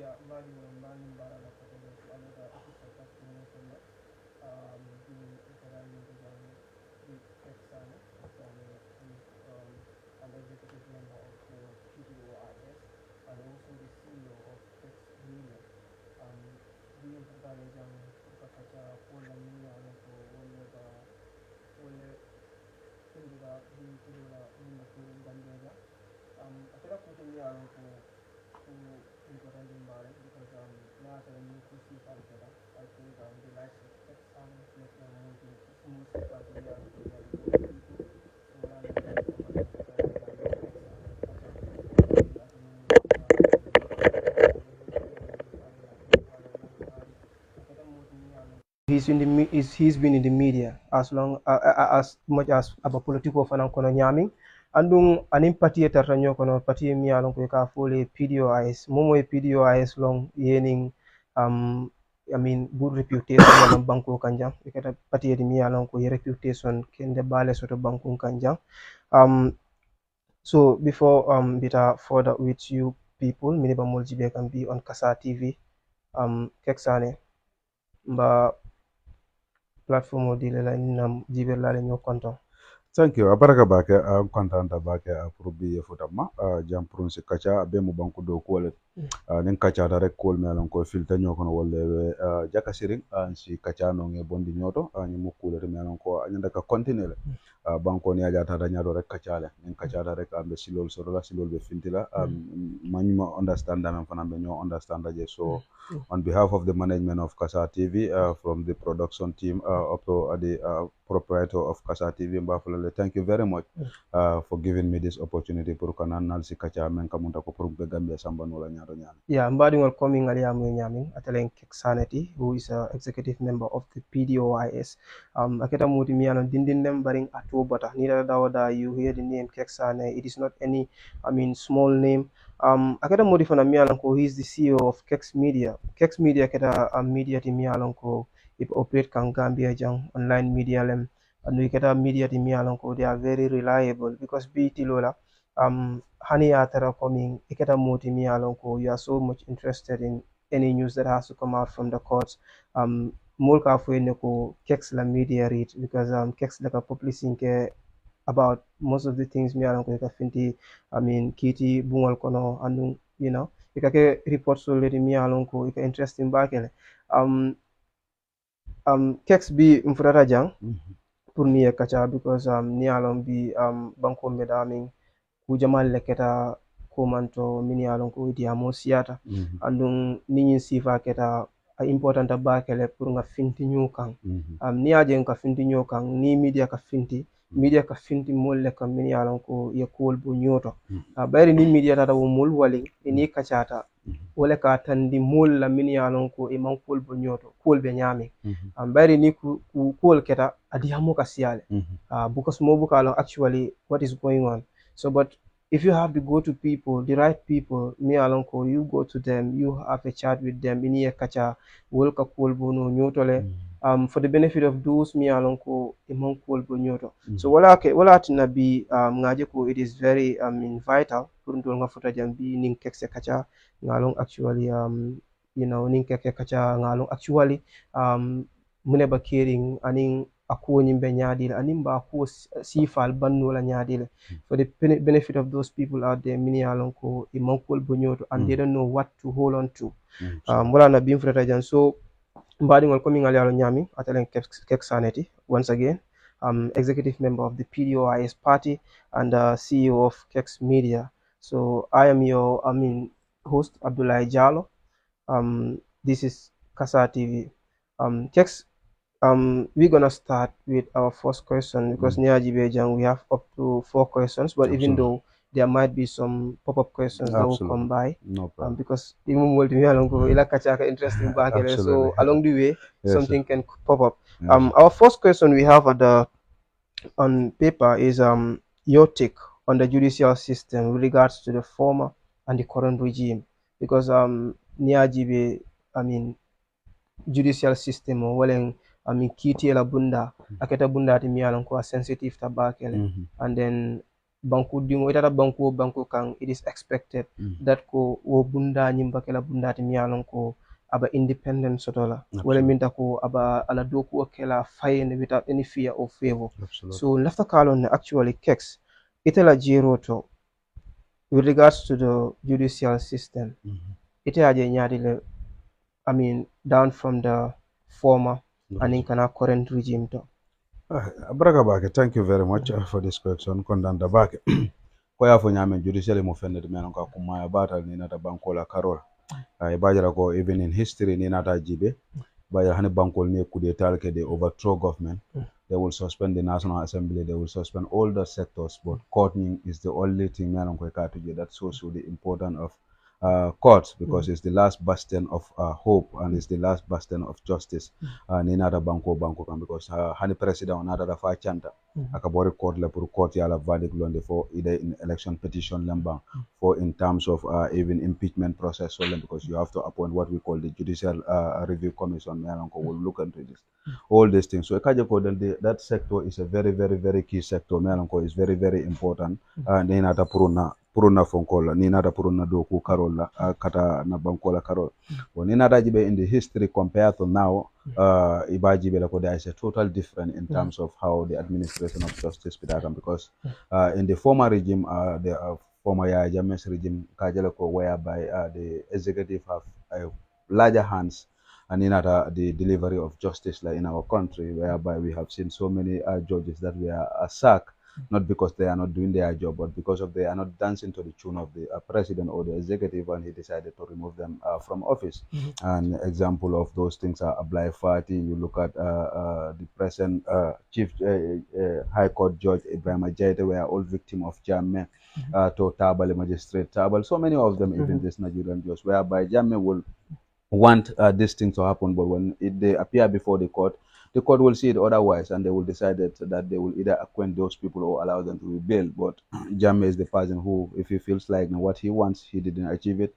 Yeah, value and barala kotele another episode of the Italian the Sanneh is an executive member of the PDOIS and also the CEO of Kexx Media. The Italian Kakacha Pola Media and Wole Tindula the Tindula in the Gambia. I feel like putting me around to important environment because now I need to see Canada. I think the license takes some make them moving smooth because we are people. So he's been in the media as long as much as about political fanan kono nyami andung anim parti tarta kono parti mi alon ko ka fole PDOIS momo e PDOIS long yening um I mean good reputation on banko kanjang ikata parti mi alon ko reputation kende bale soto banko kanjang um so before bita further with you people miniba moljibe can be on Kasa TV Kexx Sanneh mba platform o dile la nam jibe la ñoo konton. Thank you. Abaraka bake kontanta bake pour bi futama jam pour si kacha be mo banku do ko le nen kacha da rek ko me alon ko filta ñoko no wolle jaka siring si kacha no nge bondi ñoto ni mo ko le me alon ko nyanda ka continue le banko ni aja ta da ñado rek kacha le nen kacha da rek ambe silol so la silol be filtila manima understand am fana be ñoo understand je so on behalf of the management of Kasa TV from the production team up to the proprietor of Kasa TV Mbafulale, thank you very much for giving me this opportunity pour kanan nal si kacha men kamunta ko pour be Gambia samba no la ñaado ñaan. Yeah, mbadiŋol coming ali amu ñamin atelen Kexx Sanneh who is a executive member of the PDOIS. Aketa muti mi anon dindin dem baring atu bata nida dawada you hear the name Kexx Sanneh, it is not any small name. Aketa muti fana mi anon ko he is the CEO of Kexx Media. Kexx Media keta media ti mi anon ko if operate kan Gambia jang online media lem anu keta media ti mi anon ko they are very reliable because BT lola hani atara coming iketa moti mi alon ko you are so much interested in any news that has to come out from the courts mulka fo ne ko Kexx la media read because Kexx la ka publishing ke about most of the things mi alon ko ka finti kiti bungol kono andung ikake report so leti mi alon ko ika interesting bakele Kexx bi mfutata jang pour ni kacha because ni alon bi banko medamin ku jamal leketa komanto mini alon ko idi amo siata andun ninyi sifa keta a important bakele pour nga finti nyukan ni aje nga finti nyukan ni media ka finti molle ka mini alon ko ye kol bu nyoto bayri ni media tata wo mol wali ni kachata wala ka tandi mol la mini alon ko e man kol bu nyoto kol be nyami bayri ni ku kol keta adi amo ka siale because mo buka alon actually what is going on. So, but if you have to go to people, the right people, me alonko, you go to them, you have a chat with them, ini kacha, wolka kolbono nyotole, for the benefit of those me alonko, imon kolbo nyoto. So, wala atina bi, ngaje ko, it is very, vital, purunto nga futa jambi, ning Kexx kacha, ngalong actually, ning Kexx kacha, ngalong actually, mune ba caring, aning, ako nyimbe nyadile animba ako sifal banno la nyadile for the benefit of those people out there mini alonko imankol bonyoto and they don't know what to hold on to wala na bim frata jan so mbadi ngol komi ngali alo nyami atalen Kexx Sanneh once again executive member of the PDOIS party and CEO of Kexx Media. So I am your host Abdallah Jallow. This is Kasa TV. Kexx, we're gonna start with our first question because near Jibejang we have up to 4 questions, but even though there might be some pop-up questions that will come by, no problem. because even interesting back so along the way something can pop up. Our first question we have on paper is your take on the judicial system with regards to the former and the current regime because near Jibe, judicial system o walen kiti la bunda aketa bunda ti miyalon ko sensitive tabakele and then banku dingo itata banku kan it is expected that ko wo bunda nyimba kala bunda ti miyalon ko aba independent sotola wala minta ko aba ala doku kala fayne without any fear or favor. So lafta kalon actually Kexx itala jiroto with regards to the judicial system. Ite aje nyadile, I mean, down from the former and in kana current regime to. Braga Bake, thank you very much for this question. Kondanda Bake. Ko ya fo nyame judicially mo fende men ko kuma bata ni nata bankola karol. Bajara ko even in history ni nata jibe. Bajara hani bankol ni coup d'etat ke they overthrow government. They will suspend the National Assembly, they will suspend all the sectors, but courting is the only thing that shows you the importance of courts, because it's the last bastion of hope and it's the last bastion of justice. Ni nata banko because hani president nata da fa chanta akabori court la pour court ya la verdict londe for either in election petition lembang for in terms of even impeachment process so because you have to appoint what we call the judicial review commission will look into this all these things. So that sector is a very key sector. Is very important. Ni nata puruna fonkola ni nata puruna doku karola kata na bankola karol. When ni nata jibe in the history compared to now, ibajibe la there is a total different in terms of how the administration of justice began, because in the former regime, the former Jammeh's regime, whereby the executive have larger hands and in the delivery of justice like in our country, whereby we have seen so many judges that were sacked, not because they are not doing their job, but because of they are not dancing to the tune of the president or the executive, and he decided to remove them from office. An example of those things are Abdallah Fati. You look at the present Chief High Court Judge Ibrahim Ajaite, were all victim of Jammeh, to Tabal, Magistrate Tabal. So many of them, even this Nigerian judge, whereby Jammeh will want this thing to happen, but when they appear before the court will see it otherwise, and they will decide that they will either acquaint those people or allow them to be bailed. But Jammeh is the person who, if he feels like what he wants, he didn't achieve it.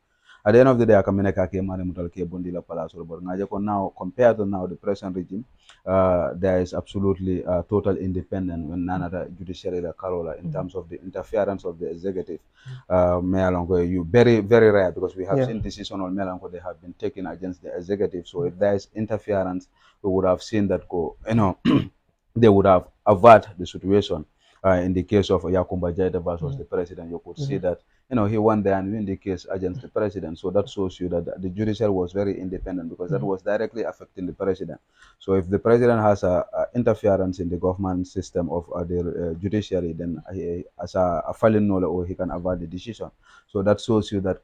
At the end of the day, Akamineka came but now, compared to now, the present regime, there is absolutely total independence when none other judiciary Karola in terms of the interference of the executive. You very rare, because we have seen decisions on Melanco they have been taken against the executive. So if there is interference, we would have seen that they would have avert the situation. In the case of Yakumba Jaita versus the president, you could see that he won there and win the case against the president. So that shows you that the judiciary was very independent, because that was directly affecting the president. So if the president has interference in the government system of the judiciary, then as a fallen or he can avert the decision. So that shows you that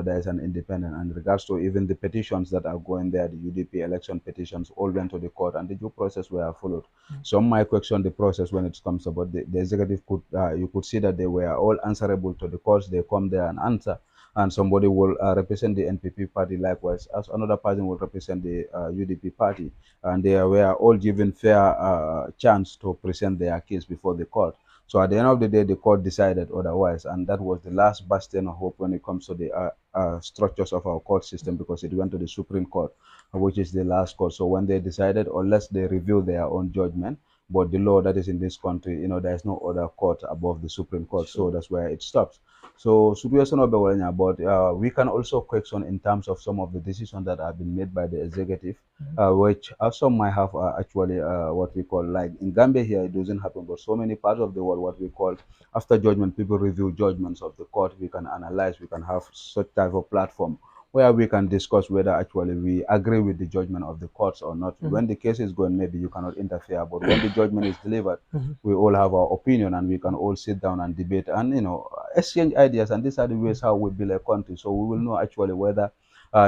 there is an independent. And in regards to even the petitions that are going there, the UDP election petitions all went to the court, and the due process were followed. Some might question the process when it comes about the executive you could see that they were all answerable to the courts. They come there and answer, and somebody will represent the NPP party likewise, as another person will represent the UDP party, and they were all given fair chance to present their case before the court. So at the end of the day, the court decided otherwise, and that was the last bastion of hope when it comes to the structures of our court system, because it went to the Supreme Court, which is the last court. So when they decided, unless they review their own judgment, but the law that is in this country, there is no other court above the Supreme Court. So that's where it stops. So situation of but we can also question in terms of some of the decisions that have been made by the executive, which some might have actually what we call, like in Gambia here, it doesn't happen, but so many parts of the world, what we call after judgment, people review judgments of the court. We can analyze, we can have such type of platform where we can discuss whether actually we agree with the judgment of the courts or not. When the case is going, maybe you cannot interfere, but when the judgment is delivered, we all have our opinion, and we can all sit down and debate and exchange ideas. And these are the ways how we build a country, so we will know actually whether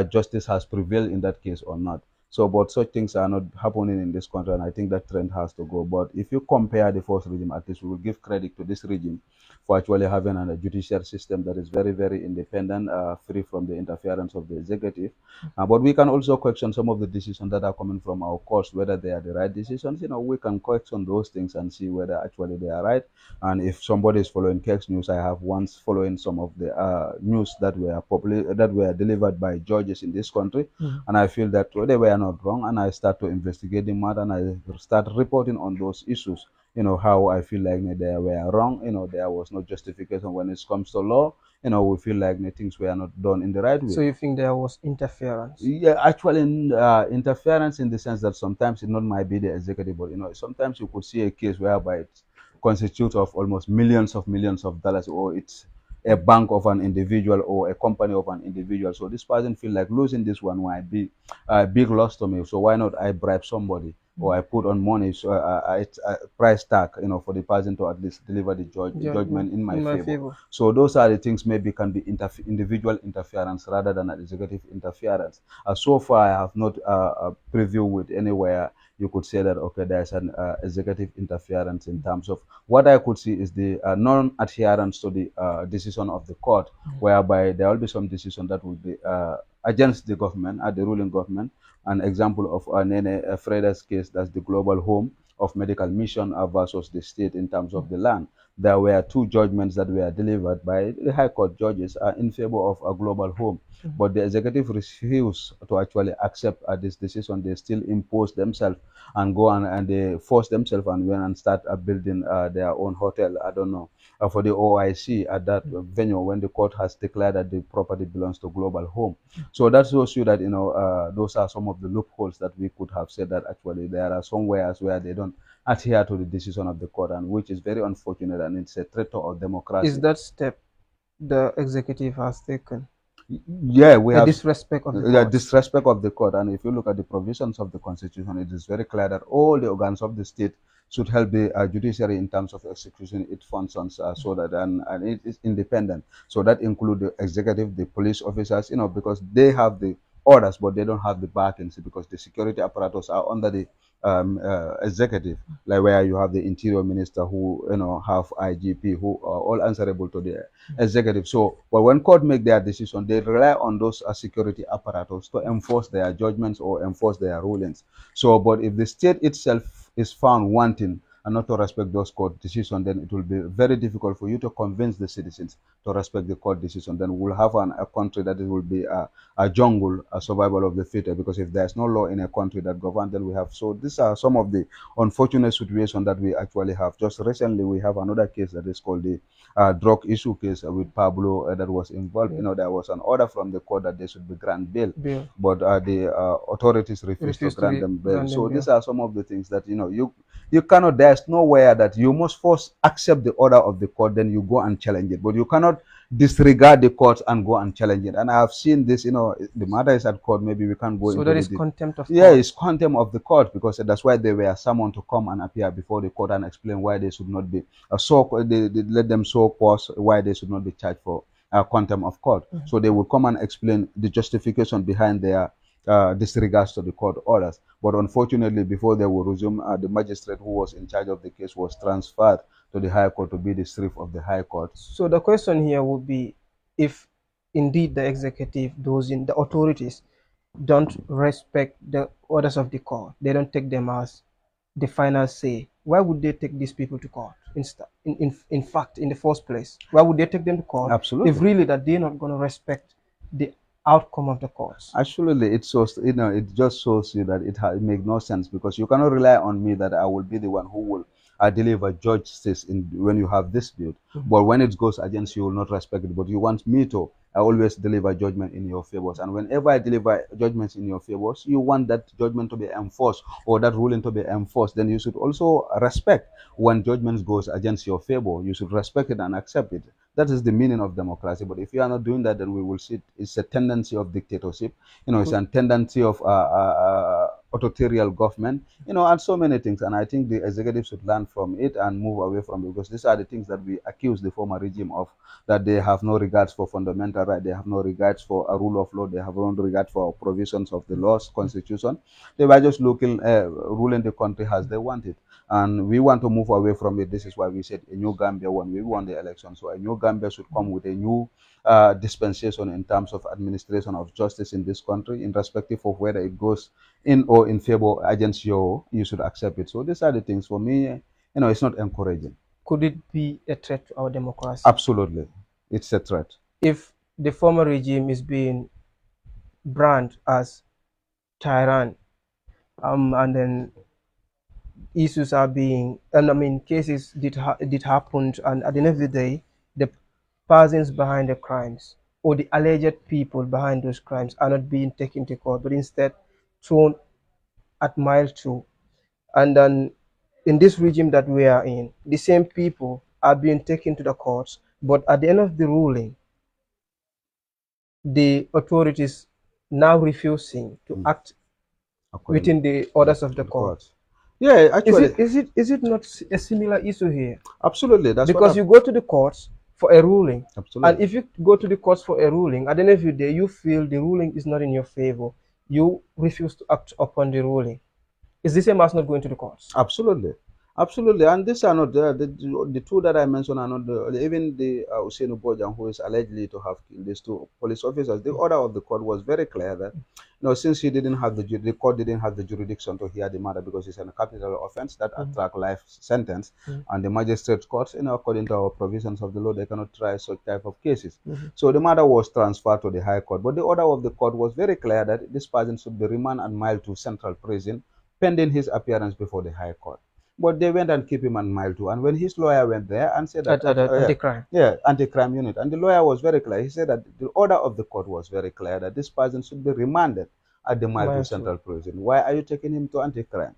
justice has prevailed in that case or not. So, but such things are not happening in this country, and I think that trend has to go. But if you compare the first regime, at least we will give credit to this regime for actually having a judicial system that is very independent, free from the interference of the executive. But we can also question some of the decisions that are coming from our courts, whether they are the right decisions. We can question those things and see whether actually they are right. And if somebody is following Kexx news, I have once following some of the news that were delivered by judges in this country, and I feel that they were not wrong, and I start to investigate the matter, and I start reporting on those issues. how I feel like they were wrong. There was no justification when it comes to law. We feel like things were not done in the right way. So you think there was interference? Yeah, actually, interference in the sense that sometimes it not might be the executive, but sometimes you could see a case whereby it constitutes of almost millions of dollars, or it's a bank of an individual or a company of an individual. So this person feel like losing this one might be a big loss to me. So why not I bribe somebody, or I put on money, so it's a price tag, for the person to at least deliver the judgment in my favor. So those are the things maybe can be individual interference rather than executive interference. So far, I have not previewed with anywhere you could say that, okay, there's an executive interference in terms of what I could see is the non-adherence to the decision of the court, whereby there will be some decision that will be against the government, the ruling government. An example of Nene Freda's case, that's the global home of medical mission versus the state in terms of the land. There were two judgments that were delivered by the High Court judges in favor of a global home, but the executive refused to actually accept this decision. They still impose themselves and go and they force themselves and went and start building their own hotel. I don't know, for the OIC at that venue when the court has declared that the property belongs to Global Home. So that shows you that those are some of the loopholes that we could have said that actually there are somewhere where they don't adhere to the decision of the court, and which is very unfortunate, and it's a threat to our democracy. Is that step the executive has taken? Yeah, we have disrespect of the court. Disrespect of the court. And if you look at the provisions of the constitution, it is very clear that all the organs of the state should help the judiciary in terms of executing its functions, so that and it is independent. So that include the executive, the police officers, because they have the orders, but they don't have the backings, because the security apparatus are under the executive, like where you have the interior minister who have IGP who are all answerable to the executive. So, but when court make their decision, they rely on those security apparatus to enforce their judgments or enforce their rulings. So, but if the state itself is found wanting and not to respect those court decisions, then it will be very difficult for you to convince the citizens to respect the court decision. Then we'll have a country that it will be a jungle, a survival of the fittest, because if there's no law in a country that governs, then we have. So these are some of the unfortunate situations that we actually have. Just recently, we have another case that is called the drug issue case with Pablo that was involved. There was an order from the court that they should be grant bail, but the authorities refused to grant them bail. So these are some of the things that you cannot. There's nowhere that you must first accept the order of the court, then you go and challenge it. But you cannot disregard the court and go and challenge it. And I have seen this. The matter is at court. Maybe we can't go. So that is contempt of court. Yeah, it's contempt of the court, because that's why they were summoned to come and appear before the court and explain why they should not be they let them show cause why they should not be charged for contempt of court. So they will come and explain the justification behind their disregards to the court orders. But unfortunately, before they will resume, the magistrate who was in charge of the case was transferred to the High Court to be the sheriff of the High Court. So the question here would be, if indeed the executive, those in the authorities, don't respect the orders of the court, they don't take them as the final say, why would they take these people to court? In fact, in the first place, why would they take them to court? Absolutely. If really that they're not going to respect the outcome of the courts. Actually, it shows, it just shows you that it makes no sense, because you cannot rely on me that I will be the one who will deliver justice when you have dispute. But when it goes against you, will not respect it. But you want me to always deliver judgment in your favors. And whenever I deliver judgments in your favors, you want that judgment to be enforced, or that ruling to be enforced. Then you should also respect when judgments goes against your favor. You should respect it and accept it. That is the meaning of democracy. But if you are not doing that, then we will see it's a tendency of dictatorship. It's a tendency of authoritarian government, and so many things. And I think the executive should learn from it and move away from it, because these are the things that we accuse the former regime of, that they have no regards for fundamental rights, they have no regards for a rule of law, they have no regard for provisions of the laws, constitution. They were just ruling the country as they wanted. And we want to move away from it. This is why we said a new Gambia when we won the election. So a new Gambia should come with a new dispensation in terms of administration of justice in this country, in respective of whether it goes in or in favor against you should accept it. So these are the things for me, it's not encouraging. Could it be a threat to our democracy? Absolutely. It's a threat. If the former regime is being branded as tyrant, and then issues are being, and I mean, cases did happen, and at the end of the day, the persons behind the crimes or the alleged people behind those crimes are not being taken to court, but instead thrown at mile two. And then in this regime that we are in, the same people are being taken to the courts, but at the end of the ruling, the authorities now refusing to act within the orders of the court. Yeah, actually, Is it not a similar issue here? absolutely. That's Because you go to the courts for a ruling, absolutely. and if you go to the courts for a ruling, at the end of the day, you feel the ruling is not in your favor, you refuse to act upon the ruling. Is the same as not going to the courts? Absolutely. Absolutely, and these are not the two that I mentioned are not even the Usainu Bojang, who is allegedly to have killed these two police officers. The order of the court was very clear that, since he didn't have the court didn't have the jurisdiction to hear the matter because it's a capital offense that attract life sentence, and the magistrate courts, according to our provisions of the law, they cannot try such type of cases. So the matter was transferred to the High Court, but the order of the court was very clear that this person should be remanded and mailed to Central Prison pending his appearance before the High Court. But they went and keep him on mile two. And when his lawyer went there and said that anti-crime. Yeah, anti-crime unit. And the lawyer was very clear. He said that the order of the court was very clear that this person should be remanded at the mile two Central Prison. Why are you taking him to anti-crime?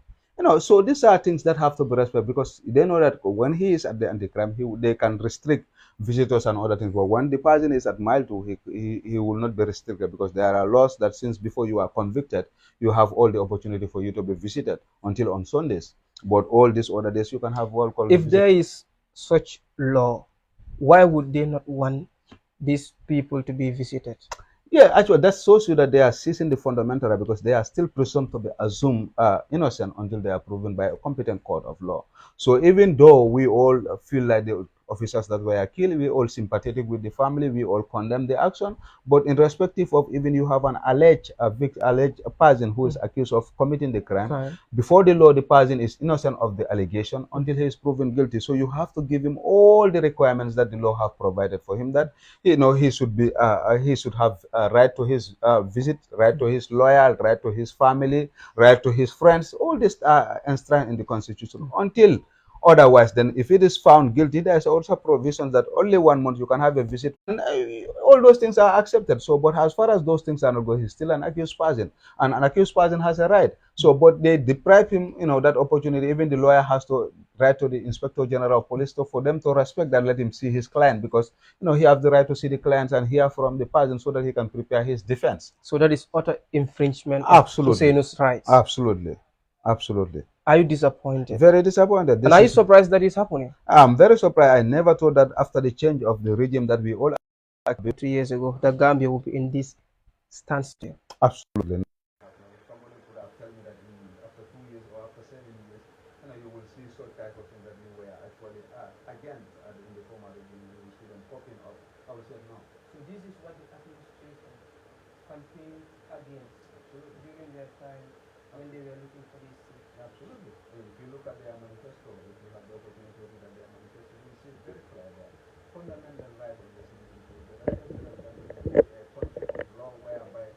So these are things that have to be respected because they know that when he is at the anti-crime, they can restrict visitors and other things. But when the person is at mile two, he will not be restricted because there are laws that since before you are convicted, you have all the opportunity for you to be visited until on Sundays. But all these other days, you can have what called. If there is such law, why would they not want these people to be visited? Yeah, actually, that shows you that they are seizing the fundamental right because they are still presumed to be assumed innocent until they are proven by a competent court of law. So even though we all feel like the officers that were killed, we all sympathetic with the family, we all condemn the action, but in respective of even you have an alleged person who is accused of committing the crime, before the law, the person is innocent of the allegation until he is proven guilty. So you have to give him all the requirements that the law have provided for him, that he should be he should have right to his visit, right to his lawyer, right to his family, right to his friends. All this are enshrined in the Constitution until otherwise. Then if it is found guilty, there's also provisions that only 1 month you can have a visit, and all those things are accepted. So but as far as those things are not going, he's still an accused person, and an accused person has a right. So but they deprive him that opportunity. Even the lawyer has to write to the Inspector General of Police for them to respect and let him see his client, because he has the right to see the clients and hear from the person so that he can prepare his defense. So that is utter infringement of Husseino's rights. Absolutely. Absolutely. Are you disappointed? Very disappointed. And are you surprised that it's happening? I'm very surprised. I never thought that after the change of the regime that we all 3 years ago, the Gambia will be in this standstill. Absolutely. Somebody could have told me that after 2 years or after 7 years, you will see such type of thing that you were actually against in the former regime. You will see them popping up. I would say no. So this is what the administration campaigned against during their time when they were looking for this seat. Absolutely. If you look at their manifesto, if you have the opportunity to look at their manifesto, you will see it very clear that fundamental right of the citizen to the right of the a concept of law whereby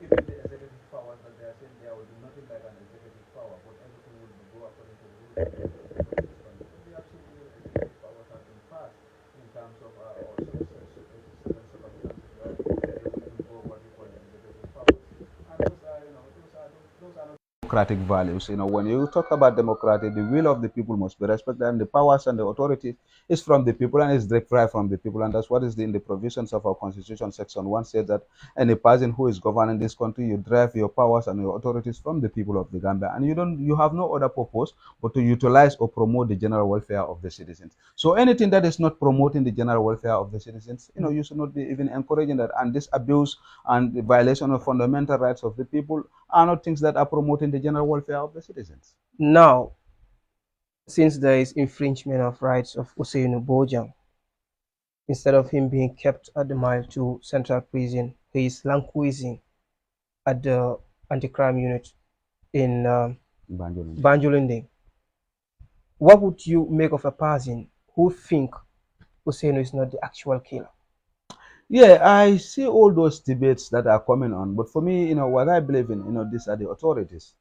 even the executive powers that they are saying there will be nothing like an executive power, but everything will go according to the rules of the country. The absolute executive powers have been passed in terms of certain circumstances where they will involve what we call the executive powers. And those are not democratic values. When you talk about democracy, the will of the people must be respected, and the powers and the authority is from the people and is derived from the people, and that's what is in the provisions of our Constitution. Section 1 says that any person who is governing this country, you derive your powers and your authorities from the people of the Gambia, and you have no other purpose but to utilize or promote the general welfare of the citizens. So anything that is not promoting the general welfare of the citizens, you should not be even encouraging that. And this abuse and the violation of fundamental rights of the people are not things that are promoting the general welfare of the citizens. Now, since there is infringement of rights of Usainu Bojang, instead of him being kept at the Mile 2 Central Prison, he is languishing at the anti-crime unit in Banjulinding. What would you make of a person who think Usainu is not the actual killer? Yeah, I see all those debates that are coming on, but for me, what I believe in, these are the authorities.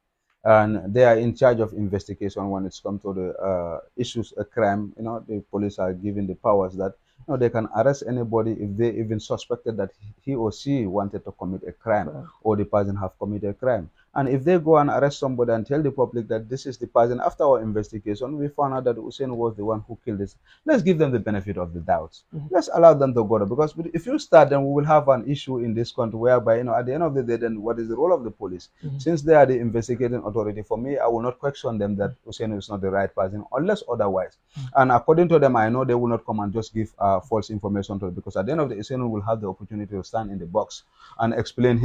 and they are in charge of investigation when it's come to the issues a crime. The police are given the powers that they can arrest anybody if they even suspected that he or she wanted to commit a crime, or the person have committed a crime. And if they go and arrest somebody and tell the public that this is the person, after our investigation, we found out that Hussein was the one who killed this, let's give them the benefit of the doubt. Let's allow them to go there. Because if you start, then we will have an issue in this country whereby, at the end of the day, then what is the role of the police? Since they are the investigating authority, for me, I will not question them that Hussein is not the right person, unless otherwise. And according to them, I know they will not come and just give false information to them, because at the end of the day, Hussein will have the opportunity to stand in the box and explain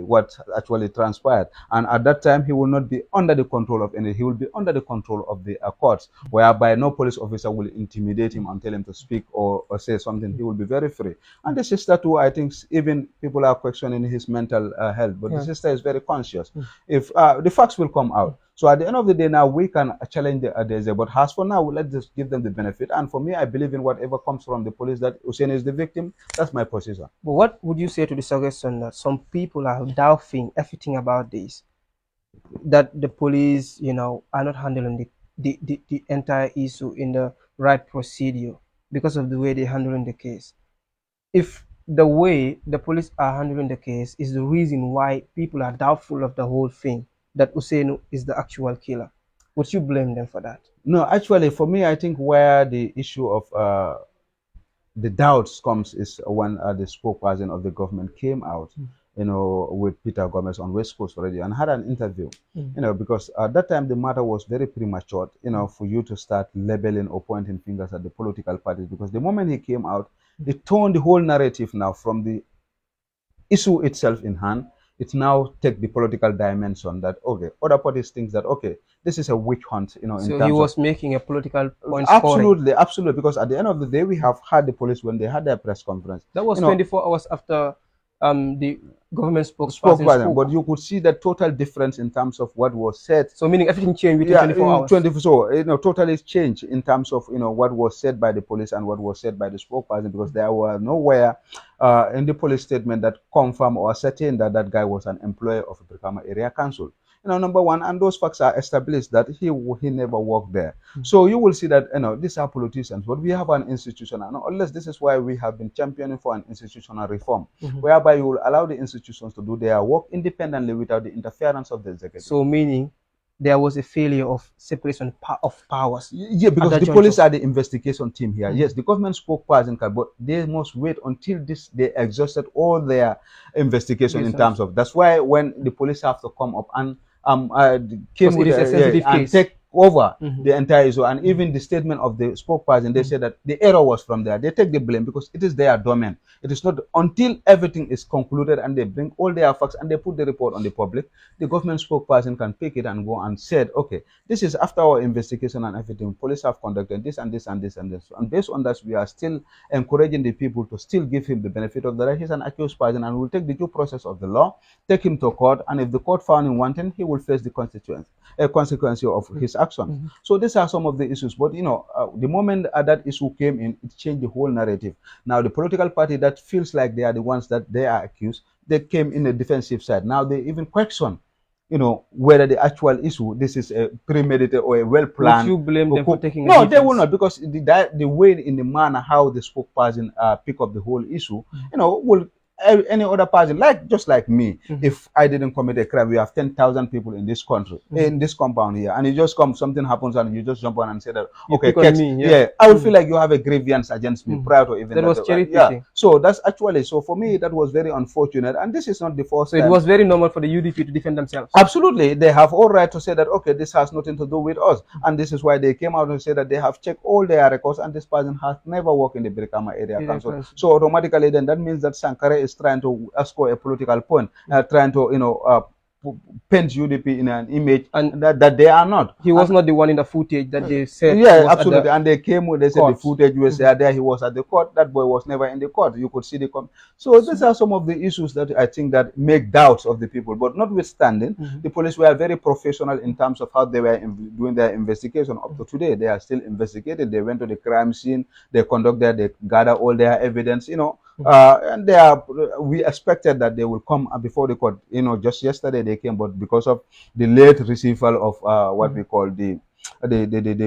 what actually transpired. And at that time, he will not be under the control of any. He will be under the control of the courts, whereby no police officer will intimidate him and tell him to speak or say something. He will be very free. And the sister too, I think, even people are questioning his mental health, but the sister is very conscious. If the facts will come out. So at the end of the day, now we can challenge the Adese, but as for now, let's just give them the benefit. And for me, I believe in whatever comes from the police, that Hussein is the victim. That's my position. But what would you say to the suggestion that some people are doubting everything about this, that the police, are not handling the entire issue in the right procedure because of the way they're handling the case? If the way the police are handling the case is the reason why people are doubtful of the whole thing, that Hussein is the actual killer, would you blame them for that? No, actually, for me, I think where the issue of the doubts comes is when the spokesperson of the government came out, with Peter Gomez on West Coast Radio and had an interview, because at that time the matter was very premature, for you to start labeling or pointing fingers at the political parties, because the moment he came out, it turned the whole narrative now from the issue itself in hand. It now take the political dimension that, okay, other parties think that, okay, this is a witch hunt, So he was making a political point. Absolutely, absolutely, because at the end of the day, we have had the police when they had their press conference. That was 24 hours after the government spokesperson. But you could see the total difference in terms of what was said. So meaning everything changed within 24 hours. So totally changed in terms of what was said by the police and what was said by the spokesperson, because there were nowhere in the police statement that confirmed or ascertained that that guy was an employee of the Brikama Area Council. Number one, and those facts are established that he never worked there. So you will see that these are politicians, but we have an institution, and unless this is why we have been championing for an institutional reform, whereby you will allow the institutions to do their work independently without the interference of the executive. So meaning there was a failure of separation of powers. Yeah, because the police are the investigation team here. Yes, the government spokesperson, but they must wait until they exhausted all their investigation in terms of. That's why when the police have to come up and came with a sensitive case, take over the entire issue, and even the statement of the spokesperson, they said that the error was from there. They take the blame because it is their domain. It is not until everything is concluded and they bring all their facts and they put the report on the public, the government spokesperson can pick it and go and said, okay, this is after our investigation and everything, police have conducted this and this and this and this. And based on that, we are still encouraging the people to still give him the benefit of the doubt. He's an accused person, and we'll take the due process of the law, take him to court, and if the court found him wanting, he will face the consequence of his actions. So these are some of the issues. But the moment that issue came in, it changed the whole narrative. Now the political party that feels like they are the ones that they are accused, they came in a defensive side. Now they even question, whether the actual issue, this is a premeditated or a well-planned. Would you blame them for taking? No, they will not, because the way, in the manner how the spokesperson pick up the whole issue, will any other person, just like me, if I didn't commit a crime, we have 10,000 people in this country, in this compound here, and you just come, something happens, and you just jump on and say that, okay, Kexx, I will feel like you have a grievance against me prior to even that was cherry picking. So that's actually, so for me, that was very unfortunate, and this is not the first time. It was very normal for the UDP to defend themselves. Absolutely, they have all right to say that, okay, this has nothing to do with us, and this is why they came out and said that they have checked all their records, and this person has never worked in the Brikama Area Council. So automatically, then that means that Sankara is trying to score a political point, trying to paint UDP in an image, and that they are not. He was not the one in the footage that they said. Yeah, absolutely. And they came with, they said the footage was there. He was at the court. That boy was never in the court. You could see the so these are some of the issues that I think that make doubts of the people. But notwithstanding, the police were very professional in terms of how they were doing their investigation. Up to today, they are still investigated. They went to the crime scene. They conduct there. They gather all their evidence. And they are. We expected that they will come before the court. Just yesterday they came, but because of the late receival of what we call the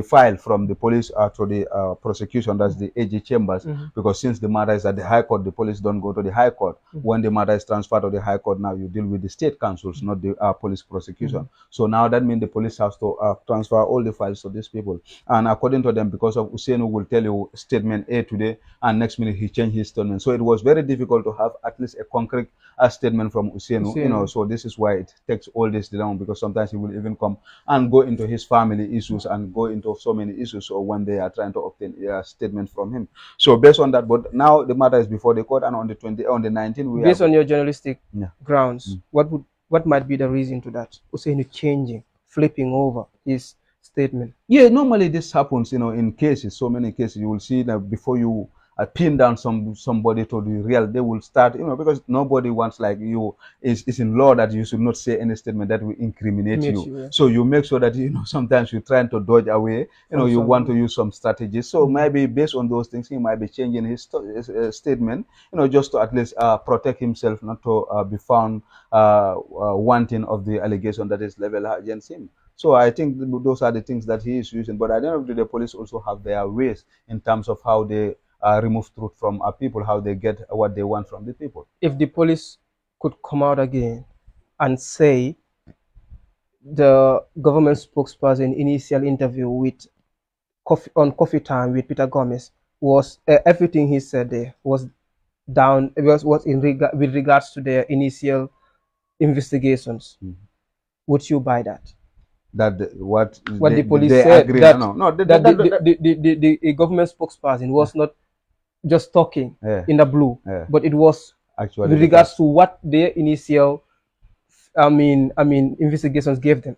file from the police to the prosecution, that's the AG chambers, because since the matter is at the High Court, the police don't go to the High Court. When the matter is transferred to the High Court, now you deal with the state councils, not the police prosecution. So now that means the police has to transfer all the files to these people. And according to them, because of Usainu will tell you statement A today, and next minute he changed his statement. So it was very difficult to have at least a concrete statement from Usainu. So this is why it takes all this long, because sometimes he will even come and go into his family issues and go into so many issues, or when they are trying to obtain a statement from him. So based on that, but now the matter is before the court, and on the 19th, based on your journalistic grounds, what might be the reason to that? Usainu changing, flipping over his statement? Yeah, normally this happens, in cases, so many cases. You will see that before you pin down somebody to the real, they will start, because nobody wants, like you, is in law that you should not say any statement that will incriminate you. So you make sure that, sometimes you're trying to dodge away, you want to use some strategies. So maybe based on those things, he might be changing his statement, just to at least protect himself, not to be found wanting of the allegation that is leveled against him. So I think those are the things that he is using. But at the end of the day, the police also have their ways in terms of how they remove truth from people, how they get what they want from the people. If the police could come out again and say the government spokesperson initial interview with Coffee Time with Peter Gomez was everything he said there was down, was with regards to their initial investigations, would you buy that? That what the police said, that the government spokesperson was not just talking in the blue, but it was actually with regards to what their initial investigations gave them.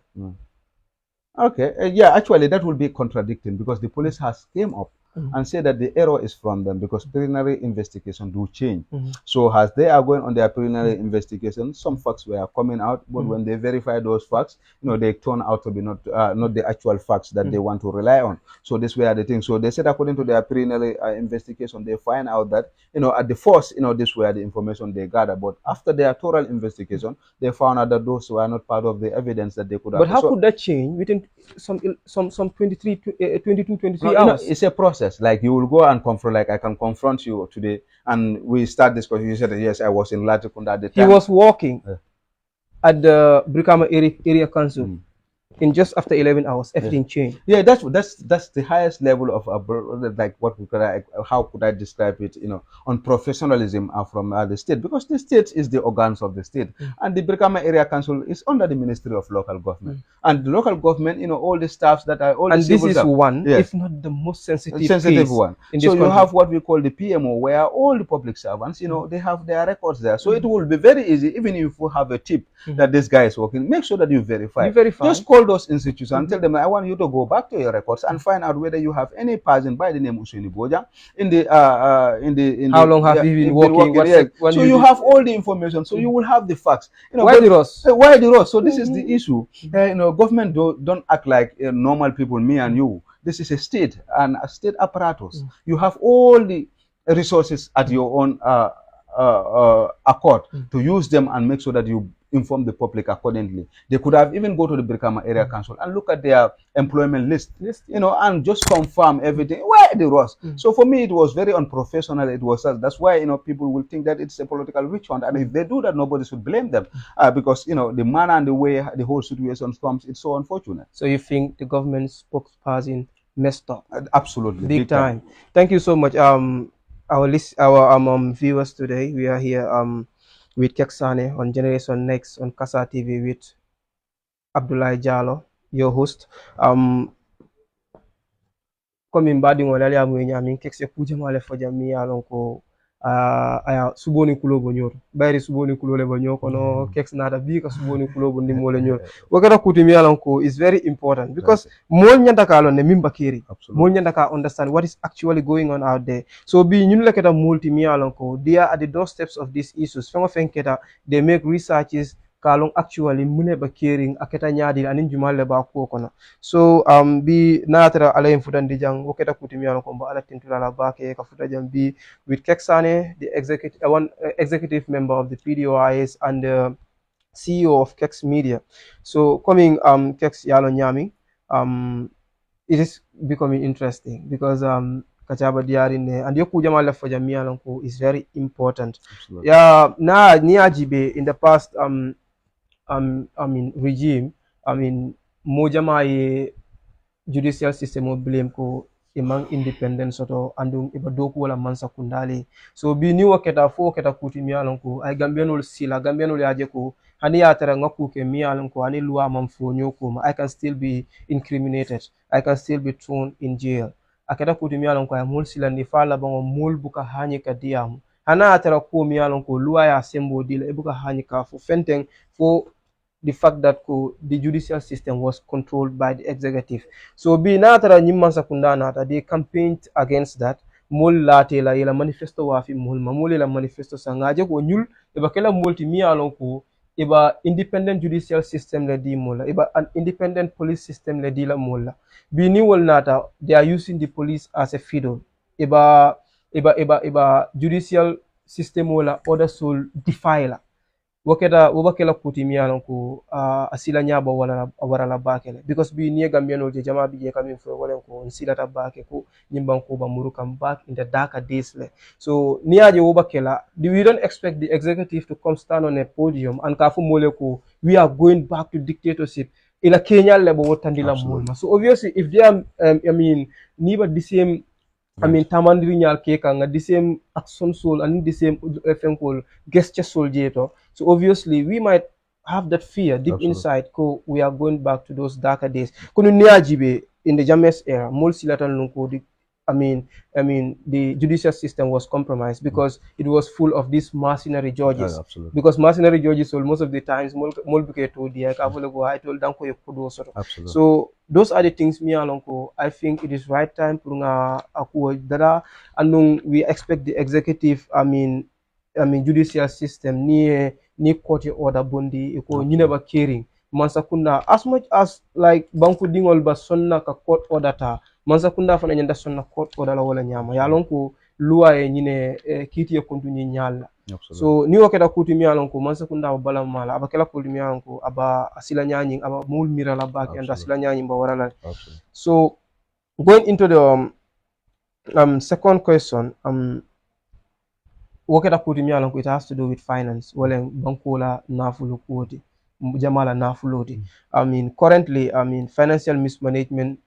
Okay, yeah, actually that will be contradicting, because the police has came up and said that the error is from them, because preliminary investigation do change. So as they are going on their preliminary investigation, some facts were coming out, but when they verify those facts, they turn out to be not the actual facts that they want to rely on. So this were the things. So they said according to their preliminary investigation, they find out that at the first, this were the information they gathered, but after their thorough investigation, they found out that those were not part of the evidence that they could have. But how could that change within some 22, 23 hours? It's a process. Like you will go and confront, like I can confront you today, and we start this because you said that, yes, I was in Latikunda at the time. He was walking at the Brikama area council. In just after 11 hours, everything changed. Yeah, that's the highest level of like what we could how could I describe it? On professionalism from the state, because the state is the organs of the state, and the Brikama Area Council is under the Ministry of Local Government, and the local government, all the staffs that are all. And this is one, if not the most sensitive one. So you have what we call the PMO, where all the public servants, they have their records there. So it will be very easy, even if you have a tip that this guy is working, make sure that you verify. Just call those institutions and tell them, I want you to go back to your records and find out whether you have any person by the name Usaini Boja in the how long have you been working? So you have all the information, so you will have the facts. Why the Ross? Why the Ross? So this is the issue. Government don't act like normal people, me and you. This is a state and a state apparatus. You have all the resources at your own accord to use them and make sure that you inform the public accordingly. They could have even go to the Brikama Area Council and look at their employment list, and just confirm everything. Why the Ross? So for me, it was very unprofessional. It was that's why people will think that it's a political witch hunt, and if they do that, nobody should blame them because the manner and the way the whole situation comes, it's so unfortunate. So you think the government spokesperson messed up? Absolutely, big time. Thank you so much. Our viewers today, we are here with Kexx Sanneh on GenerationNext on Kasa TV with Abdallah Jallow, your host. Comme mbadi ngolali amwenya min Kexx kuje male foja mi alonko aya suboni kulobo nyoro bayri suboni kulole bo nyoko no Kexx nada bi ka suboni kulobo ndi mole nyoro wakata kuti mi alonko is very important because mol nyanda ka alon ne mimba kiri mol nyanda ka understand what is actually going on out there. So bi ñun leketa multi mi alonko they are at the doorsteps of these issues fengo fenketa they make researches kalong actually mune ba caring aketa nyaadi anin jumalle ba ko kono so bi natara ala en futandi jang woketa kutimi yalon ko ba ala tintula la ba ke ka futa jang bi with Kexx Sanneh, the executive member of the PDOIS and the CEO of Kexx Media. So coming Kexx Yalo Nyami, it is becoming interesting because Kachaba Diarine and Yoku Jamala for Jamialanko is very important. Absolutely. Yeah, na Niajibe in the past I mean regime, I mean Mojama judicial system o blame ko imang independent soto andum iba doku wala mansa kundali so bi ni waketa fo keta kuti miyalon ko ay gambianol sila gambianol yaje ko hani ya tara ngaku ke miyalon ko ani luwa mam fo nyoko I can still be incriminated, I can still be thrown in jail aketa kuti miyalon ko ay mul sila ni fala bango mul buka hanyi ka diam hana tara ko miyalon ko luwa ya sembo dila ibuka hanyi ka fo fenteng fo the fact that the judicial system was controlled by the executive. So be natara nyimman sakunda nata they campaigned against that. Mol late la ila manifesto wafi mol mamole la manifesto sangaje ko nyul eba kala multi mi alon ko eba independent judicial system le di mola eba an independent police system le di la mola bi ni wol nata they are using the police as a fiddle eba judicial system wala order soul defile wobakela kuti miyalon ko asila nyaba wala la bakele because bi niye gambianol je jama bi je kamin fo wala ko sila ta bake ko nyimban ko ba muru kam back in the darker days le so niaje wobakela we don't expect the executive to come stand on a podium and ka fu mole ko we are going back to dictatorship ila Kenya le bo wotandila mulma so obviously if they are I mean niba the same I mean, tamandiri nyal keka nga the same action soul and the same call gesture soul jeto. So obviously we might have that fear deep inside. We are going back to those darker days. Kunu niajibe in the James era, mol silatan lunko I mean, the judicial system was compromised because it was full of these mercenary judges. Because mercenary judges, so most of the times, so those are the things me alonko. I think it is right time and we expect the executive. I mean, judicial system ni court order bondi you never caring. Mansakunda as much as like banku dingol ba sonna ka court order ta mansakunda fana nyanda sonna court order la wala nyama ya lonko luwa e nyine kiti e kontu nyala so ni waketa kuti mi alonko mansakunda bala mala abakela kuti mi alonko aba asila nyanyi aba mul mira la baki and asila nyanyi ba warala so going into the second question waketa kuti mi alonko it has to do with finance wala bankola nafulu kuti Jamala Nafuloti. I mean, currently, financial mismanagement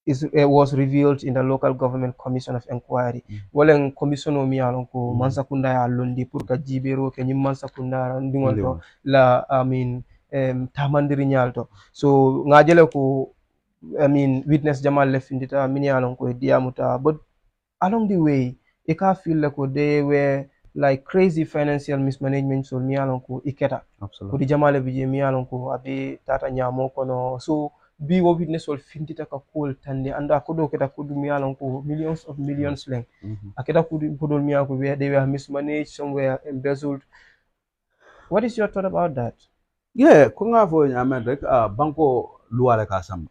was revealed in the local government commission of inquiry. Walen commission o miyalonko mansakunda ya londi purka jibero kenyi mansakunda ndingonto la tamandiri nyalto. So ngajele ko witness Jamal lefindita miyalonko diamuta, but along the way, it can feel like they were like crazy financial mismanagement so miyalonko iketa kudi jamale bije miyalonko abi tata nyamo kono so bi wo witness wol fintita ka kol tande anda kodo keta kudu miyalonko millions of millions leng aketa kudu kodol miyalonko where they were mismanaged somewhere embezzled. What is your thought about that? Yeah, kunga fo nyamen rek banko luwale ka sam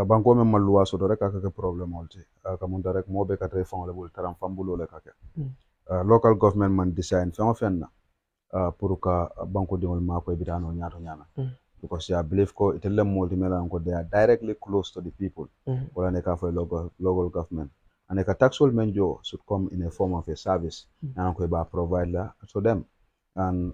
banko men mal luwa so rek ka problem olti ka mun rek mo be ka tre fon le bul taram fambulo le ka local government man design fenna pour ka banko dingol mako e bitano nyaato nyana because I believe ko itelle molti melan ko they are directly close to the people wala ne ka for local government and ka taxol menjo should come in a form of a service and ko ba provide la to them and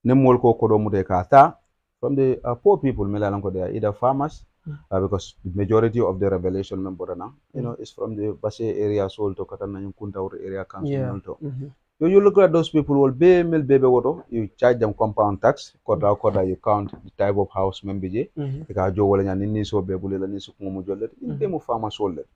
nemol ko do mude ka ta from the poor people melan ko they are either farmers because the majority of the revelation member now is from the Bashe area sold to Katana Kunta area council. You look at those people will be mil baby water, you charge them compound tax, quarter you count the type of house member because Joe Wallen and Niso Bebula and Nisukumu Jolet, in came of farmer sold it.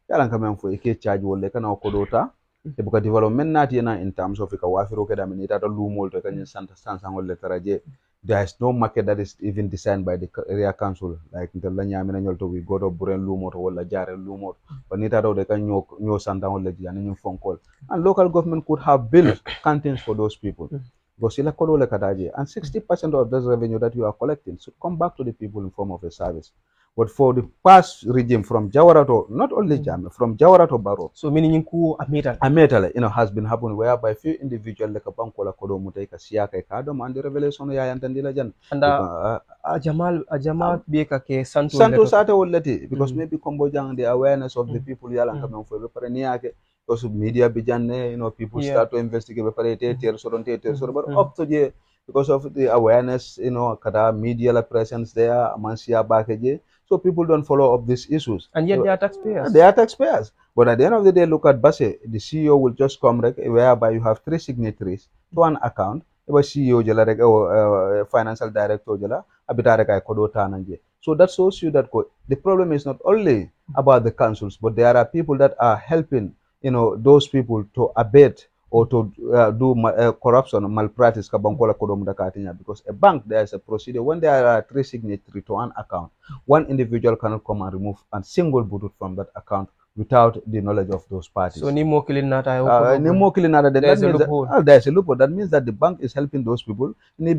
Yalan come for a charge will like an Okodota, the book development not in terms of a Wafi Rokedaminata Lumo to Kanya Santa Sansan letter. There is no market that is even designed by the area council, like the Lanya Minanolto, we go to Buren Lumor or Lajare Lumor, but neither they can know Santa or Legian phone call. And local government could have built canteens for those people. Because ila kodo kadaje, and 60% of this revenue that you are collecting should come back to the people in form of a service. But for the past regime from Jawara to, not only Jam, from Jawara to Baro. So meaning ku Ametala, has been happening whereby few individuals like a bankola kodo mutaika siaka kadom and the revelation ya yantandila jan. And Jamal beka ke Santos ate wolleti because maybe Kombojang, the awareness of the people yalan kamon for repareniake. Because media bijane, people start to investigate but up to the because of the awareness, kada media presence there, Mansia Bakeje. So people don't follow up these issues. And yet they are taxpayers. They are taxpayers. But at the end of the day, look at Basse, the CEO will just come whereby you have 3 signatories to an account. CEO jala financial director jala abitare kodo tananje. So that shows you that the problem is not only about the councils, but there are people that are helping those people to abet or to do corruption or malpractice because a bank, there is a procedure when there are 3 signatories to an account, one individual cannot come and remove a single budget from that account without the knowledge of those parties. So there's a loophole. There's a loophole. That means that the bank is helping those people. But you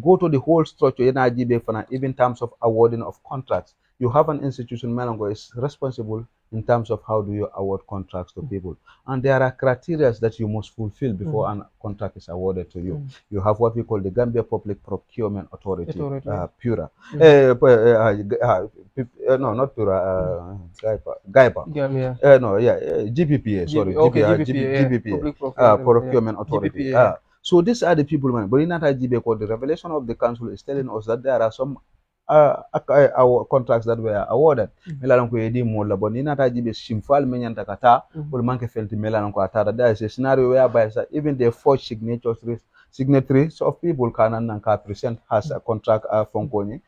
go to the whole structure, even in terms of awarding of contracts. You have an institution, Melango is responsible in terms of how do you award contracts to people. And there are criteria that you must fulfill before a contract is awarded to you. You have what we call the Gambia Public Procurement Authority, PURA. No, not PURA, GAIPA. GPPA, sorry. Okay, GPPA, Procurement Authority. So these are the people, but in that the revelation of the council is telling us that there are some our contracts that were awarded. There is a scenario whereby even the forged signatories of people can present as a contract from Kony.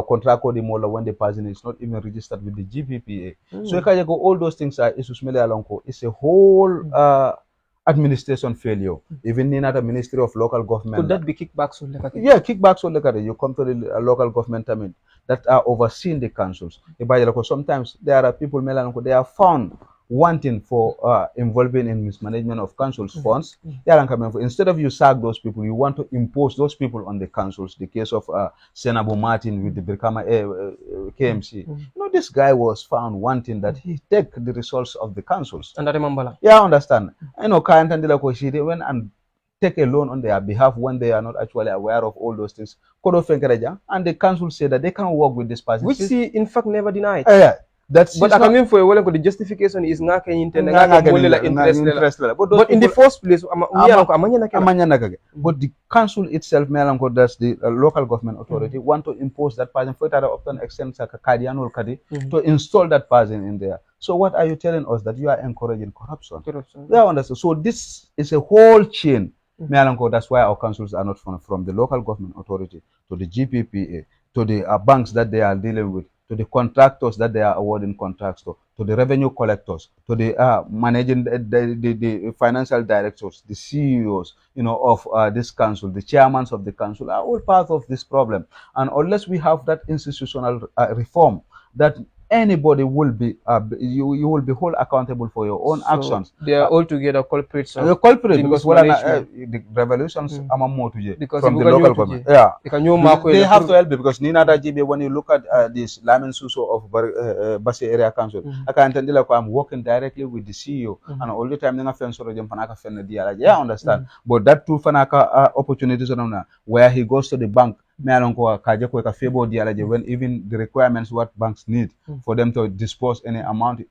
Contract when the person is not even registered with the GPPA. So all those things are issues. It's a whole administration failure. Even in the Ministry of Local Government. Could that be kickbacks? Yeah, kickbacks. You come to the local government that are overseeing the councils. Sometimes there are people they are found wanting for involving in mismanagement of councils' funds. Instead of you sack those people, you want to impose those people on the councils. The case of Senator Martin with the Brikama KMC. This guy was found wanting that he take the results of the councils. And I remember. Yeah, I understand. They went and take a loan on their behalf when they are not actually aware of all those things. And the council said that they can work with this person. Which he in fact never denied. Yeah. But I can mean for a while, the justification is not interest. But in the first place, but the council itself, that's the local government authority, want to impose that person for that often extent to install that person in there. So what are you telling us? That you are encouraging corruption? Yeah, understand. So this is a whole chain. That's why our councils are not from the local government authority to the GPPA to the banks that they are dealing with, to the contractors that they are awarding contracts to the revenue collectors, to the managing the financial directors, the CEOs, of this council, the chairmans of the council are all part of this problem. And unless we have that institutional reform, that anybody will be you will be held accountable for your own actions. They are all together culprits. Culprits because the revolutions because from the local government. Yeah, they have to help because when you look at this Lamin Suso of Basse Area Council, I can tell you I'm working directly with the CEO and all the time I understand. But that too fanaka opportunities where he goes to the bank. When even the requirements what banks need for them to dispose any amount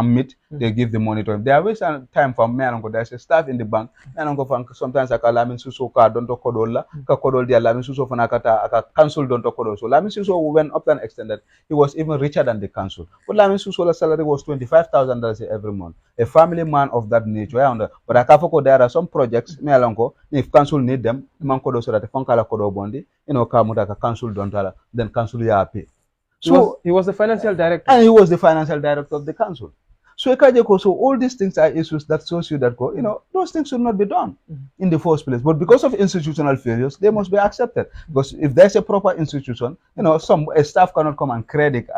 meet, they give the money to them. They are wasting time for me. There's a staff in the bank. Sometimes I Lamin Suso don't kodola, kodol dia Lamin Suso fanakata council don't kodol. So Lamin Suso went up and extended. He was even richer than the council. But Lamin Suso's salary was $25,000 every month. A family man of that nature. But there are some projects. If council need them, man kodo so that the funkala kodo bondi. Council don't then council pay. So he was the financial director. And he was the financial director of the council. So all these things are issues that shows you that those things should not be done in the first place. But because of institutional failures, they must be accepted. Because if there's a proper institution, a staff cannot come and credit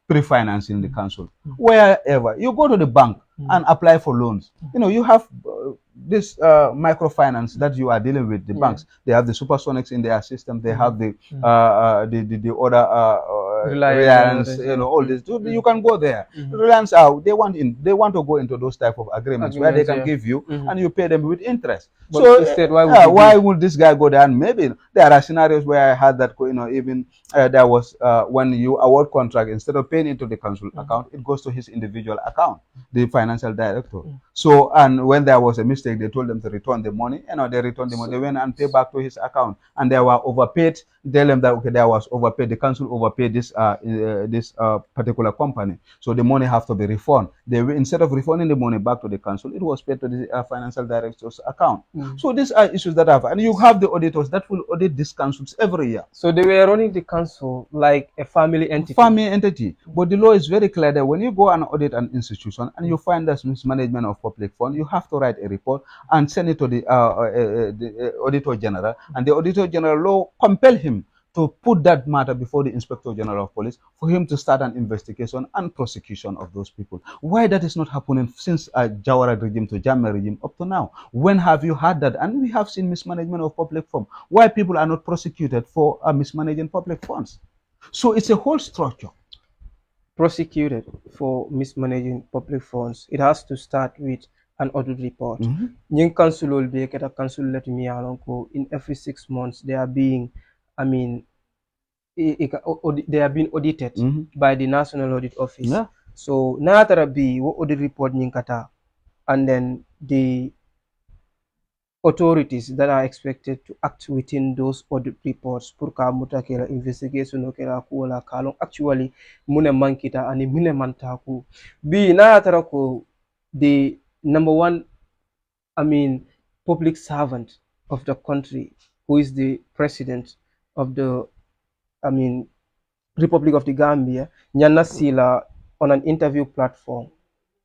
pre-financing the council. Wherever you go to the bank, and apply for loans. You have this microfinance that you are dealing with, the banks. They have the supersonics in their system. They have the other Reliance, all this. You can go there. Reliance out. They want to go into those type of agreements where they can give you and you pay them with interest. But so instead, why would this guy go there? And maybe there are scenarios where I had that, even there was when you award contract, instead of paying into the council account, it goes to his individual account, the financial director. So, and when there was a mistake, they told them to return the money. They returned the money. They went and pay back to his account, and they were overpaid. Tell them that there was overpaid. The council overpaid this particular company, so the money have to be refunded. Instead of refunding the money back to the council, it was paid to the financial director's account. So these are issues that have, and you have the auditors that will audit these councils every year. So they were running the council like a family entity. But the law is very clear that when you go and audit an institution and you find there's mismanagement of public fund, you have to write a report and send it to the auditor general, and the auditor general law compel him to put that matter before the Inspector General of Police for him to start an investigation and prosecution of those people. Why that is not happening since Jawara regime to Jammeh regime up to now? When have you had that? And we have seen mismanagement of public funds. Why people are not prosecuted for mismanaging public funds? So it's a whole structure. Prosecuted for mismanaging public funds. It has to start with an audit report. Young council will be a council let me in every 6 months they are being, they are being audited by the National Audit Office. So now be audit report ninkata, and then the authorities that are expected to act within those audit reports pour ka muta kela investigation o kela ko la kalon actually mune mankita and mune mantaku bi na ko the number one public servant of the country, who is the president of the Republic of the Gambia, Nyana Sila, on an interview platform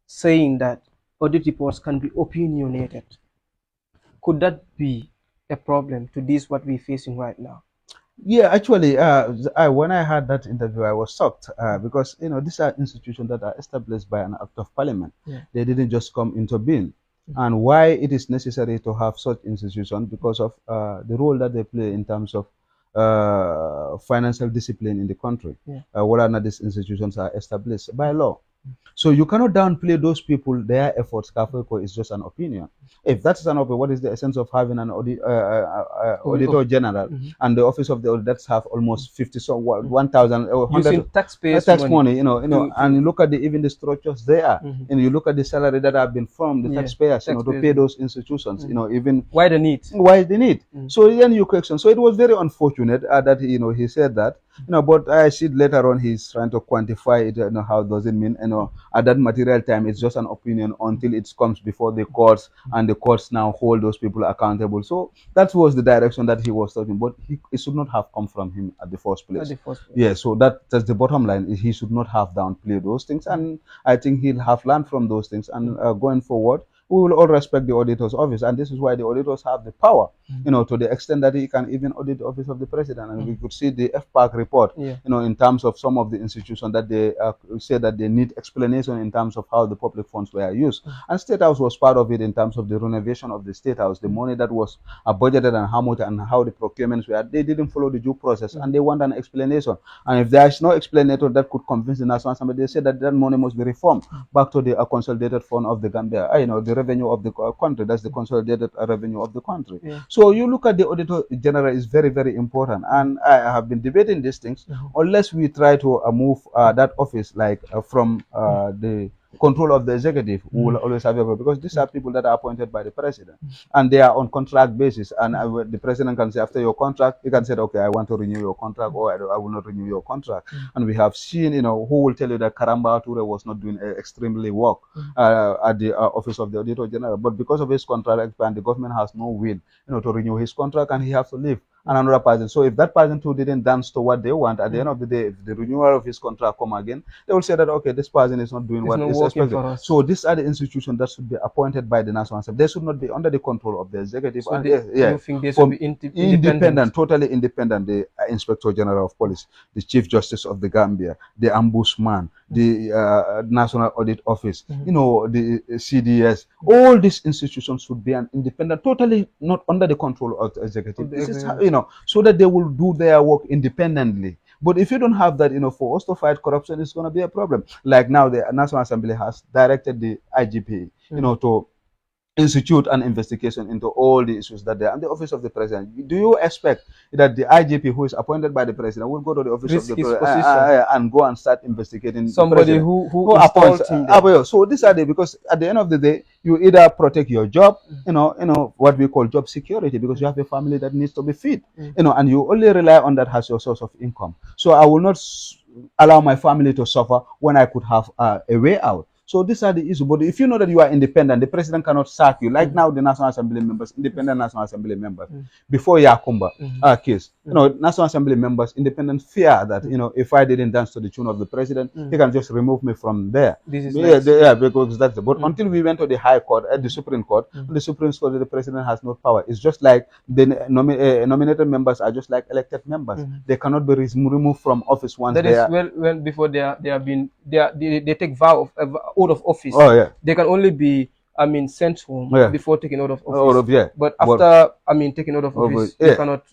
saying that audit reports can be opinionated. Could that be a problem to this what we're facing right now? Yeah, actually, when I had that interview, I was shocked because these are institutions that are established by an act of parliament. They didn't just come into being. And why it is necessary to have such institutions, because of the role that they play in terms of financial discipline in the country. Whether or not these institutions are established by law. So you cannot downplay those people, their efforts. Kafeko is just an opinion. If that is an opinion, what is the essence of having an auditor general and the office of the auditors have almost 1,000 using tax money, and you look at even the structures there, and you look at the salary that have been from the taxpayers, to pay those institutions, even why the need? So then you question. So it was very unfortunate that he said that. But I see later on he's trying to quantify it. How does it mean? At that material time, it's just an opinion until it comes before the courts, and the courts now hold those people accountable. So that was the direction that he was talking. But it should not have come from him at the first place. Yeah. So that's the bottom line. He should not have downplayed those things, and I think he'll have learned from those things. And going forward, we will all respect the auditor's office, and this is why the auditors have the power, to the extent that he can even audit the office of the president. And we could see the FPAC report, in terms of some of the institutions that they say that they need explanation in terms of how the public funds were used. And State House was part of it in terms of the renovation of the State House, the money that was budgeted and how much and how the procurements were. They didn't follow the due process, and they want an explanation. And if there is no explanation that could convince the National Assembly, they say that that money must be reformed back to the consolidated fund of the Gambia. The revenue of the country. That's the consolidated revenue of the country. So you look at the Auditor General is very, very important. And I have been debating these things. Unless we try to move that office from the control of the executive, we will always have a, because these are people that are appointed by the president, and they are on contract basis. And the president can say after your contract, he can say, okay, I want to renew your contract, or I will not renew your contract. And we have seen, who will tell you that Karamba Ture was not doing extremely work at the office of the Auditor General, but because of his contract, and the government has no will, to renew his contract, and he has to leave. And another person. So if that person too didn't dance to what they want, at the end of the day, if the renewal of his contract come again, they will say that, okay, this person is not doing what is expected. So these are the institutions that should be appointed by the National Assembly. They should not be under the control of the executive. So you think they should be independent? Totally independent. The Inspector General of Police, the Chief Justice of the Gambia, the Ombudsman, the National Audit Office, you know, the CDS, all these institutions should be an independent, totally not under the control of the executive. This is, you know, so that they will do their work independently. But if you don't have that, you know, for us to fight corruption, it's going to be a problem. Like now, the National Assembly has directed the IGP, you know, to institute an investigation into all the issues that there. And the office of the president, do you expect that the IGP who is appointed by the president will go to the office of the president and go and start investigating somebody who appoints him there? So these are the, because at the end of the day, you either protect your job, you know what we call job security, because you have a family that needs to be fed, you know, and you only rely on that as your source of income. So I will not allow my family to suffer when I could have a way out. So these are the issues. But if you know that you are independent, the president cannot sack you. Like now, the National Assembly members, independent National Assembly members, before Yakumba case, you know, National Assembly members, independent fear that, you know, if I didn't dance to the tune of the president, he can just remove me from there. This is because that's but until we went to the High Court, at the Supreme Court, the Supreme Court, the president has no power. It's just like the nominated members are just like elected members. They cannot be removed from office once they are. Well, before they take vow of oath of office. Oh yeah. They can only be, I mean, sent home before taking oath of office. Yeah. But after, I mean, taking oath of office,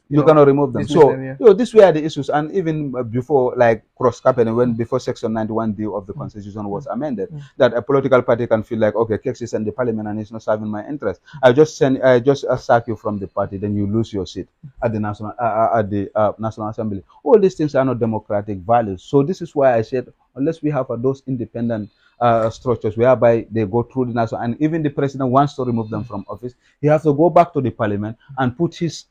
you cannot remove them. So you know, these were the issues. And even before, like cross-happening, when before Section 91D of the Constitution was amended, that a political party can feel like, okay, Kexx is in the parliament and it's not serving my interest. I just sack you from the party, then you lose your seat at the National Assembly. All these things are not democratic values. So this is why I said, unless we have those independent structures whereby they go through the national, and even the president wants to remove them from office, he has to go back to the parliament and put his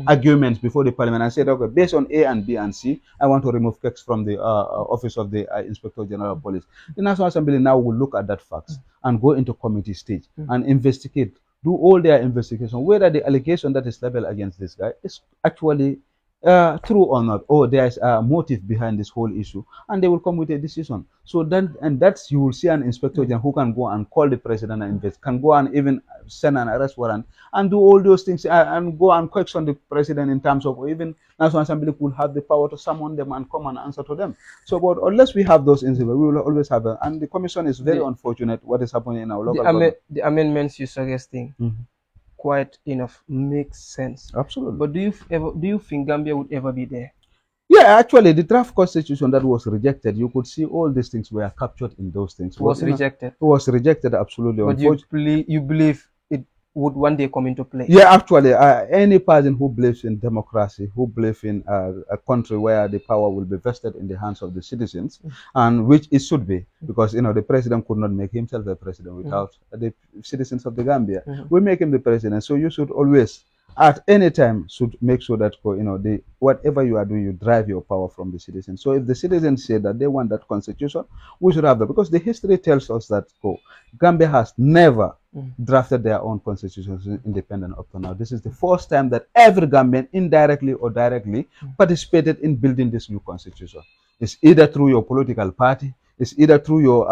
arguments before the parliament and say, okay, based on A and B and C, I want to remove Kexx from the office of the Inspector General of Police. The National Assembly now will look at that facts and go into committee stage and investigate, do all their investigation, whether the allegation that is leveled against this guy is actually true or not, or there is a motive behind this whole issue, and they will come with a decision. So then, and that's, you will see an inspector general who can go and call the president and invest, can go and even send an arrest warrant and do all those things, and go and question the president in terms of, even National Assembly will have the power to summon them and come and answer to them. So, but unless we have those incidents, we will always have them. And the commission is very unfortunate what is happening in our local government. The amendments you're suggesting quite enough makes sense. Absolutely. But do you think Gambia would ever be there? Yeah, actually, the draft constitution that was rejected, you could see all these things were captured in those things. It was rejected. It was rejected, absolutely. But you believe it would one day come into play? Yeah, actually, any person who believes in democracy, who believes in a country where the power will be vested in the hands of the citizens, and which it should be, because, you know, the president could not make himself the president without the citizens of the Gambia. We make him the president, so you should always, at any time, should make sure that, you know, whatever you are doing, you drive your power from the citizens. So if the citizens say that they want that constitution, we should have that, because the history tells us that Gambia has never drafted their own constitution independent up to now. This is the first time that every Gambian, indirectly or directly, participated in building this new constitution. It's either through your political party, it's either through your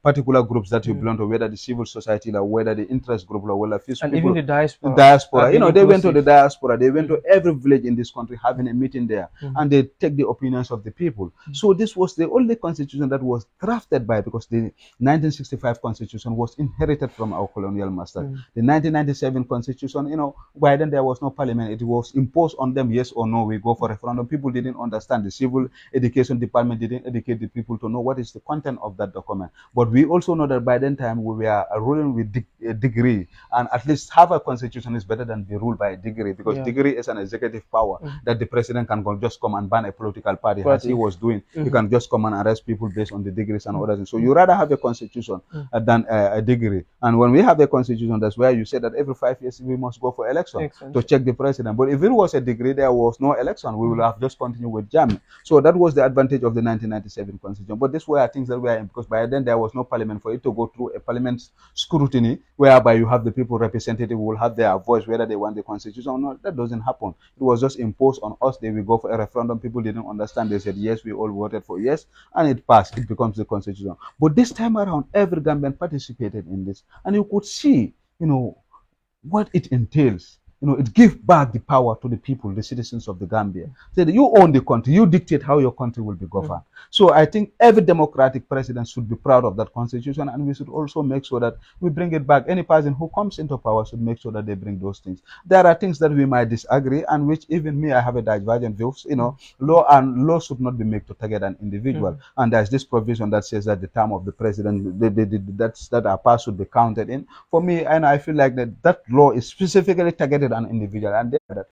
particular groups that you belong to, whether the civil society, or whether the interest group, or whether and people, even the diaspora. You know, they went to the diaspora. They went to every village in this country, having a meeting there, and they take the opinions of the people. So this was the only constitution that was drafted by, because the 1965 constitution was inherited from our colonial master. The 1997 constitution, you know, by then there was no parliament. It was imposed on them, yes or no, we go for referendum. People didn't understand. The civil education department didn't educate the people to know what is the content of that document. But we also know that by then time we were ruling with a degree, and at least have a constitution is better than be ruled by a degree, because degree is an executive power that the president can just come and ban a political party, as he was doing. He can just come and arrest people based on the degrees and other things. So you rather have a constitution than a degree. And when we have a constitution, that's where you say that every 5 years we must go for election to check the president. But if it was a degree, there was no election. We will have just continued with jamming. So that was the advantage of the 1997 constitution. But these were things that were in, because by then there was no parliament for it to go through a parliament scrutiny, whereby you have the people representative who will have their voice whether they want the constitution or not. That doesn't happen. It was just imposed on us. They will go for a referendum. People didn't understand. They said yes, we all voted for yes, and it passed. It becomes the constitution. But this time around, every Gambian participated in this, and you could see, you know, what it entails. it gives back the power to the people, the citizens of the Gambia. Say that you own the country, you dictate how your country will be governed. So I think every democratic president should be proud of that constitution, and we should also make sure that we bring it back. Any person who comes into power should make sure that they bring those things. There are things that we might disagree, and which even me, I have a divergent views. Law should not be made to target an individual. And there's this provision that says that the term of the president, that our past should be counted in. For me, and I feel like that law is specifically targeted an individual, and that